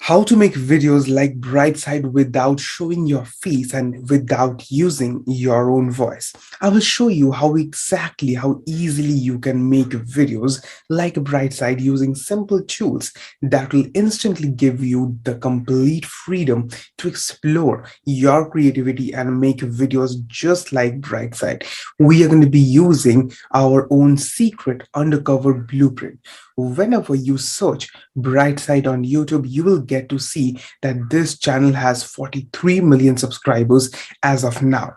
How to make videos like Brightside without showing your face and without using your own voice. I will show you how easily you can make videos like Brightside using simple tools that will instantly give you the complete freedom to explore your creativity and make videos just like Brightside. We are going to be using our own secret undercover blueprint. Whenever you search Brightside on YouTube, you will get to see that this channel has 43 million subscribers as of now.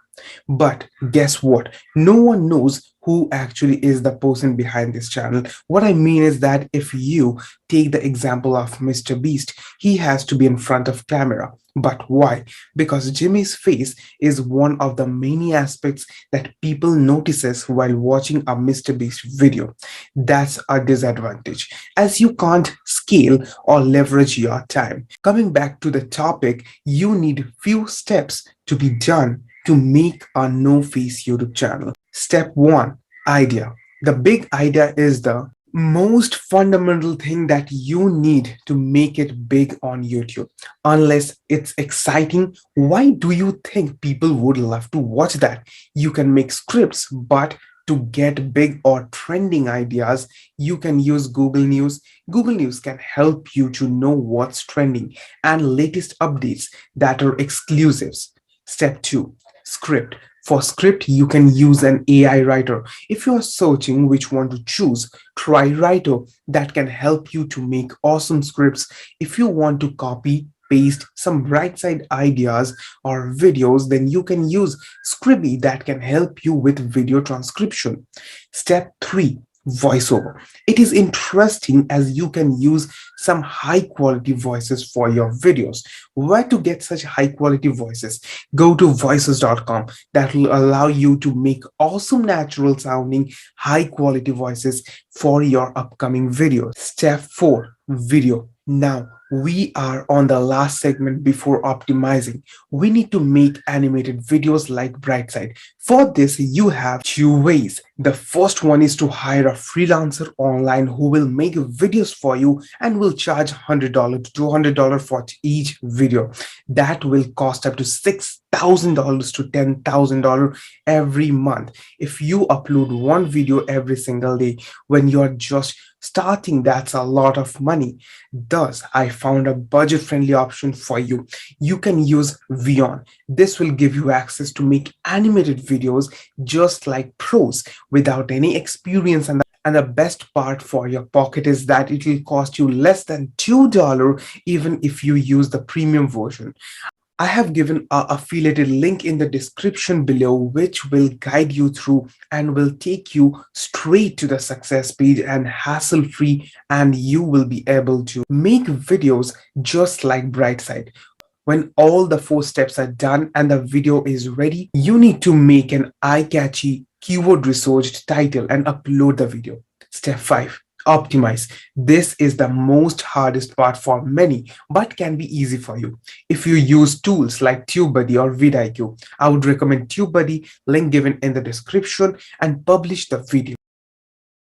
But guess what? No one knows who actually is the person behind this channel. What I mean is that if you take the example of Mr. Beast, he has to be in front of camera. But why? Because Jimmy's face is one of the many aspects that people notices while watching a Mr. Beast video. That's a disadvantage, as you can't scale or leverage your time. Coming back to the topic, you need few steps to be done to make a no-face YouTube channel. Step 1. Idea. The big idea is the most fundamental thing that you need to make it big on YouTube. Unless it's exciting, why do you think people would love to watch that? You can make scripts, but to get big or trending ideas, you can use Google News. Google News can help you to know what's trending and latest updates that are exclusives. Step 2. Script. For script, you can use an AI writer. If you are searching which one to choose, try Writer. That can help you to make awesome scripts. If you want to copy, paste some Brightside ideas or videos, then you can use Scribby that can help you with video transcription. Step 3. Voiceover. It is interesting as you can use some high quality voices for your videos. Where to get such high quality voices? Go to voices.com. That will allow you to make awesome natural sounding high quality voices for your upcoming videos. Step 4. Video. Now we are on the last segment before optimizing. We need to make animated videos like Brightside. For this, you have two ways. The first one is to hire a freelancer online who will make videos for you and will charge $100 to $200 for each video. That will cost up to $6,000 to $10,000 every month. If you upload one video every single day when you're just starting, that's a lot of money. Thus, I found a budget-friendly option for you. You can use MarkOn. This will give you access to make animated videos just like pros without any experience, and the best part for your pocket is that it will cost you less than $2 even if you use the premium version. I have given a affiliated link in the description below which will guide you through and will take you straight to the success page and hassle-free, and you will be able to make videos just like Brightside. When all the 4 steps are done and the video is ready, you need to make an eye-catchy, keyword-researched title and upload the video. Step 5. Optimize. This is the most hardest part for many, but can be easy for you. If you use tools like TubeBuddy or vidIQ, I would recommend TubeBuddy, link given in the description, and publish the video.